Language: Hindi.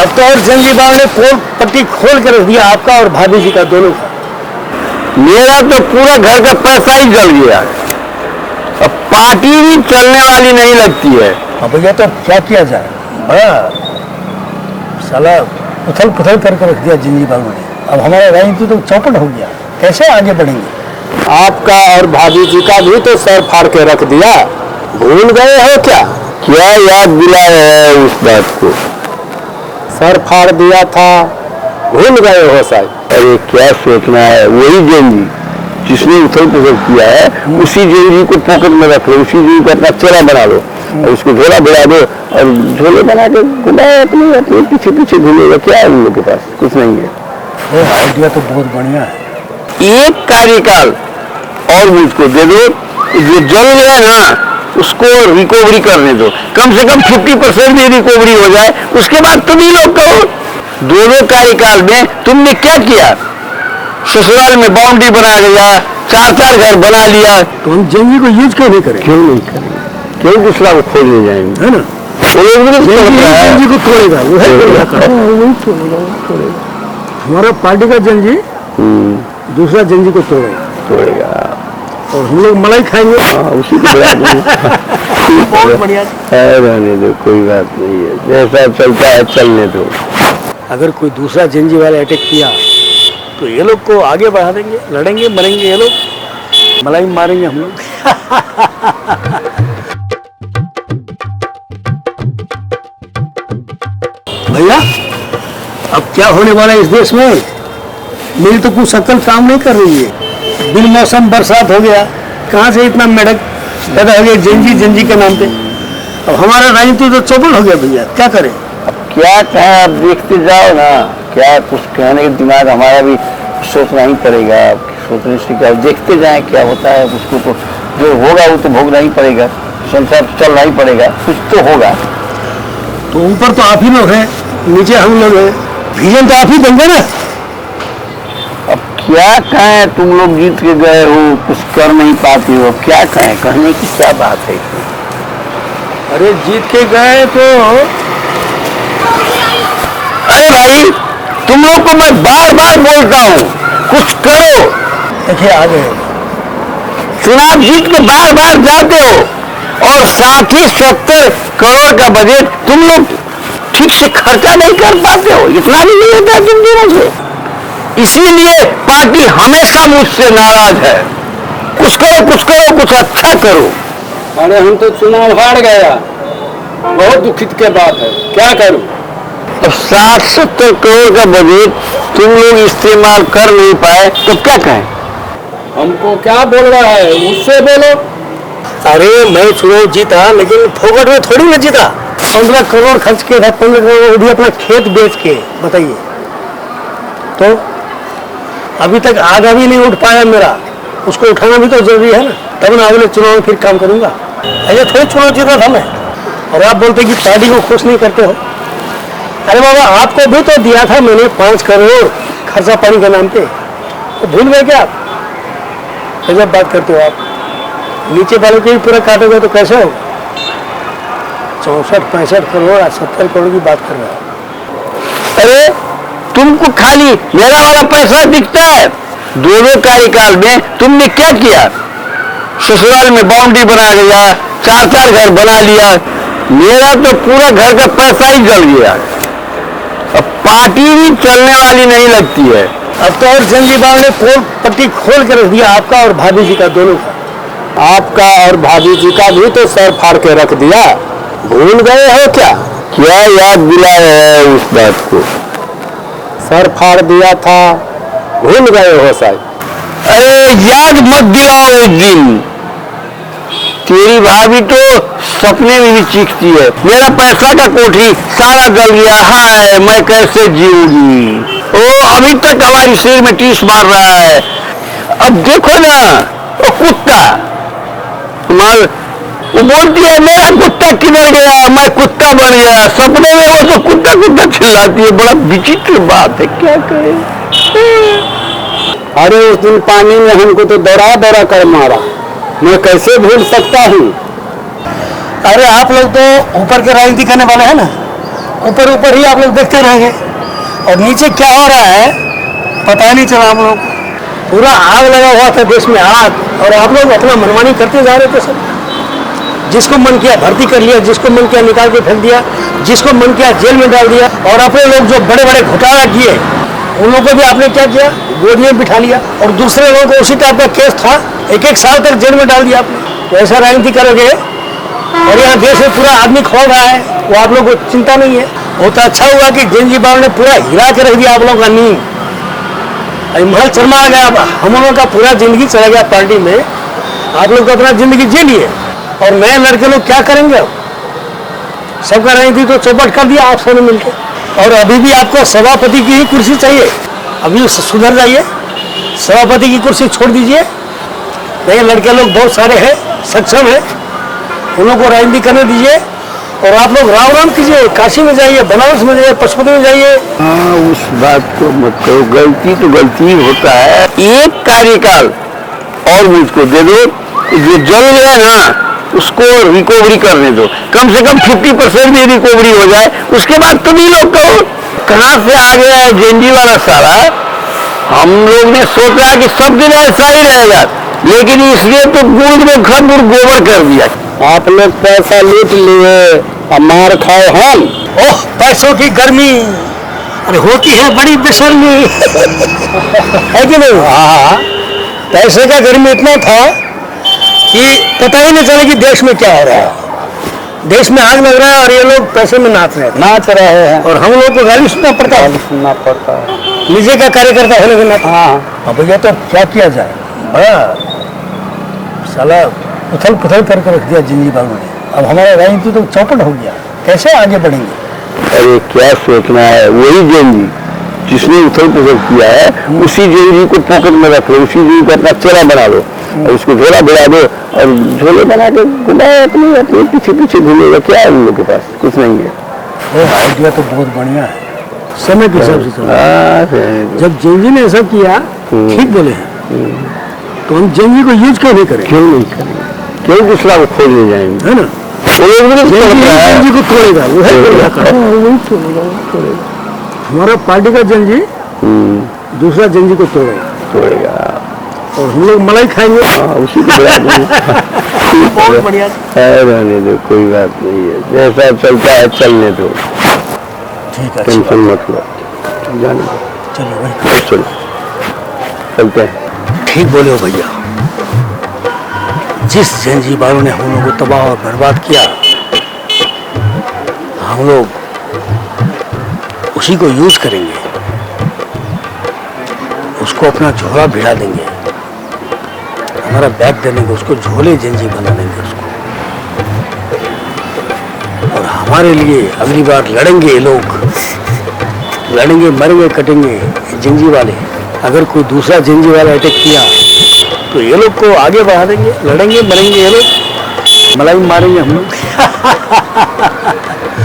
अब तो और जंगीबाग ने पोल पट्टी खोल कर रख दिया आपका और भाभी जी का दोनों का। मेरा तो पूरा घर का पैसा ही जल गया। अब पार्टी भी चलने वाली नहीं लगती है। अब भैया तो क्या किया जाए, साला उथल पुथल करके रख दिया जंगीबाग ने। अब हमारा राजनीति तो चौपट हो गया, कैसे आगे बढ़ेंगे। आपका और भाभी जी का भी तो सर फाड़ के रख दिया, भूल गए हो क्या? क्या याद दिलाया है उस बात को? सर फाड़ दिया था, भूल गए हो शायद। अरे क्या सोचना है, वही जेंजी जिसने उथल पुथल किया है उसी जेंजी को पॉकेट में रख लो, उसी जेंजी को अपना चेहरा बना लो और उसको झोला बढ़ा दो और झोले बना के घुमाए अपने अपने पीछे पीछे घूमेगा। क्या है उन लोग के पास? कुछ नहीं है। आइडिया तो बहुत बढ़िया है। एक कार्यकाल और मुझको दे दो, जो जल गया ना उसको रिकवरी करने दो, कम से कम 50% भी रिकवरी हो जाए, उसके बाद तुम ही लोग कहो। दोनों कार्यकाल में तुमने क्या किया? ससुराल में बाउंड्री बना दिया, 4-4 घर बना लिया। तो हम जंगी को यूज क्यों नहीं करें? क्यों नहीं करेंगे? क्यों दूसरा को खोल ले जाएंगे, है ना? जंगी को तोड़ेगा, वही तोड़ेगा। हमारा पार्टी का जंजी दूसरा जंजी को तोड़ेगा और हम लोग मलाई खाएंगे। उसी को बहुत बढ़िया। रहने दो, कोई बात नहीं है, जैसा चलता है चलने दो। अगर कोई दूसरा जंजी वाला अटैक किया तो ये लोग को आगे बढ़ा देंगे, लड़ेंगे मरेंगे ये लोग, मलाई मारेंगे हम लोग। भैया अब क्या होने वाला है इस देश में? मेरी तो कुछ शक्ल काम नहीं कर रही है। बिन मौसम बरसात हो गया, कहाँ से इतना मेढक पैदा हो गया जंजी के नाम पे। अब हमारा राजनीति तो चौपट हो गया भैया, क्या करें? क्या कहें, आप देखते जाओ ना, क्या कुछ कहने का दिमाग हमारा भी सोचना ही पड़ेगा। सोचने से क्या, देखते जाएं क्या होता है, उसको तो जो होगा वो तो भोगना ही पड़ेगा, संसार चलना ही पड़ेगा, कुछ तो होगा। तो ऊपर तो आप ही लोग हैं, नीचे हम लोग हैं, विजन तो आप ही देंगे ना। अब क्या कहें, तुम लोग जीत के गए हो, कुछ कर नहीं पाते हो, क्या कहें, कहने की क्या बात है? अरे जीत के गए तो अरे भाई, तुम लोग को मैं बार बार बोलता हूँ कुछ करो। देखिए आ गए, चुनाव जीत के बार बार जाते हो और 60-70 करोड़ का बजट तुम लोग ठीक से खर्चा नहीं कर पाते हो, इतना भी नहीं होता तुम दिनों से। इसीलिए पार्टी हमेशा मुझसे नाराज है। कुछ करो, कुछ अच्छा करो। अरे हम तो चुनाव हार गया, बहुत दुखित के बात है, क्या करूं? अब 60-70 करोड़ का बजट तुम लोग इस्तेमाल कर नहीं पाए तो क्या कहें? हमको क्या बोल रहा है, मुझसे बोलो। अरे मैं चुनाव जीता लेकिन फोकट में थोड़ी ना जीता। 15 करोड़ खर्च किया था, 15 करोड़ वो भी अपना खेत बेच के, बताइए। तो अभी तक आधा भी नहीं उठ पाया मेरा, उसको उठाना भी तो जरूरी है ना, तब ना अगले चुनाव में फिर काम करूंगा। ऐसे थोड़ी चुनाव जीता था मैं। और आप बोलते कि पार्टी को खुश नहीं करते हो। अरे बाबा, आपको भी तो दिया था मैंने 5 करोड़ खर्चा पानी के नाम पे, तो भूल गए क्या आप? गजब बात करते हो आप। नीचे वालों के भी पूरा काटोगे तो कैसे हो? 64-65 करोड़ 70 करोड़ की बात कर रहे हो। अरे तुमको खाली मेरा वाला पैसा दिखता है। दोनों कार्यकाल में तुमने क्या किया? ससुराल में बाउंड्री बना दिया, 4-4 घर बना लिया। मेरा तो पूरा घर का पैसा ही जल गया। अब पार्टी भी चलने वाली नहीं लगती है। अब तो और जंगीबाग ने पोल पट्टी खोल कर रख दिया आपका और भाभी जी का दोनों का। आपका और भाभी जी का भी तो सर फाड़ के रख दिया, भूल गए हो क्या? क्या याद दिलाया है उस बात को? सर फाड़ दिया था, भूल गए हो शायद। अरे याद मत दिलाओ उस दिन। तेरी भाभी तो सपने में भी चीखती है, मेरा पैसा का कोठी सारा जल गया, हाय मैं कैसे जीऊंगी। ओ अभी तक हमारी सिर में टीस मार रहा है। अब देखो ना वो कुत्ता, तुम्हारे वो बोलती है मेरा कुत्ता किधर गया, मैं कुत्ता बन गया। सपने में वो तो कुत्ता कुत्ता चिल्लाती है, बड़ा विचित्र बात है, क्या करे। अरे उस दिन पानी में हमको तो दौड़ा दौड़ा कर मारा, मैं कैसे भूल सकता हूँ। अरे आप लोग तो ऊपर के राजनीति करने वाले हैं ना, ऊपर ऊपर ही आप लोग देखते रहेंगे, और नीचे क्या हो रहा है पता नहीं चला हम लोग। पूरा आग लगा हुआ था देश में, आग, और आप लोग अपना मनमानी करते जा रहे थे सब। जिसको मन किया भर्ती कर लिया, जिसको मन किया निकाल के फेंक दिया, जिसको मन किया जेल में डाल दिया। और अपने लोग जो बड़े बड़े घोटाला किए उन लोगों को भी आपने क्या किया, गोद में बिठा लिया, और दूसरे लोगों को उसी टाइप का केस था, एक एक साल तक जेल में डाल दिया आपने। तो ऐसा राजनीति करोगे, और यहाँ देश में पूरा आदमी खोल रहा है, वो आप लोगों को चिंता नहीं है। बहुत अच्छा हुआ कि जेएनजी बाबू ने पूरा हिला के रख दिया आप लोगों का नींद। महल चरमा आ गया, हम लोगों का पूरा जिंदगी चला गया पार्टी में, आप लोग तो अपना जिंदगी जी लिए, और नए लड़के लोग क्या करेंगे अब? सबका राजनीति तो चौपट कर दिया आप सबने मिलकर, और अभी भी आपको सभापति की ही कुर्सी चाहिए। अभी सुधर जाइए, सभापति की कुर्सी छोड़ दीजिए। नए लड़के लोग बहुत सारे हैं, सक्षम है, उन लोगों को राजनीति करने दीजिए, और आप लोग राम राम कीजिए, काशी में जाइए, बनारस में जाइए, पशुपति में जाइए। हाँ, उस बात को मत करो, गलती तो गलती ही होता है। एक कार्यकाल और मुझको दे दो, जो जल गया ना उसको रिकवरी करने दो, कम से कम 50% भी रिकवरी हो जाए, उसके बाद तुम ही लोग कहो। कहाँ से आ गया है जेएनजी वाला सारा? हम लोग ने सोचा कि सब दिन ऐसा ही रहेगा, लेकिन इसलिए तो गुड़ में खंड गोबर कर दिया। आप लोग पैसा लूट लिए और मार खाओ हम। ओह, पैसों की गर्मी, अरे होती है बड़ी बेशर्मी है कि नहीं? हाँ, पैसे का गर्मी इतना था कि पता ही नहीं चला कि देश में क्या हो रहा है। देश में आग लग रहा है और ये लोग पैसे में नाच रहे हैं, और हम लोग को गाली सुनना पड़ता है, नीचे का कार्यकर्ता होने के नाते। हाँ, भैया तो क्या किया जाए, बड़ा साला उथल पुथल करके रख दिया जेएनजी बाबू ने। अब हमारा राजनीति तो चौपट हो गया, कैसे आगे बढ़ेंगे? अरे क्या सोचना है, वही जेएनजी जिसने उथल पुथल किया है उसी जेएनजी को पॉकेट में रख लो, उसी जेएनजी को अपना चेहरा बना लो, और उसको झोला भिड़ा दो, और झोले बना के घुमाए अपने अपने पीछे पीछे घूमेगा। क्या है उन लोग के पास? कुछ नहीं है। वो आइडिया तो बहुत बढ़िया है, समय के हिसाब से चलो। जब जेएनजी ने ऐसा किया, ठीक बोले हैं, तो हम जेएनजी को यूज क्यों नहीं करें? क्यों नहीं करेंगे? क्यों दूसरा को खोज ले जाएंगे, है ना? जेएनजी को तोड़ेगा, वो है तोड़ेगा। हमारा पार्टी का जेएनजी दूसरा जेएनजी को तोड़ेगा, और हम लोग मलाई खाएंगे। उसी को बहुत बढ़िया रहने दो, कोई बात नहीं है, जैसा चलता है चलने दो, ठीक है, टेंशन मत लो, जाने दो। चलो भाई, चलो चलते हैं। ठीक बोले हो भैया, जिस जेएनजी बाबू ने हम लोग को तबाह और बर्बाद किया, हम लोग उसी को यूज करेंगे, उसको अपना झोला भिड़ा देंगे, हमारा बैग दे देंगे, उसको झोले जेएनजी बना देंगे उसको, और हमारे लिए अगली बार लड़ेंगे ये लोग, लड़ेंगे, मरेंगे, कटेंगे जेएनजी वाले। अगर कोई दूसरा जेएनजी वाला अटैक किया तो ये लोग को आगे बढ़ा देंगे, लड़ेंगे, मरेंगे ये लोग, मलाई मारेंगे हम लोग।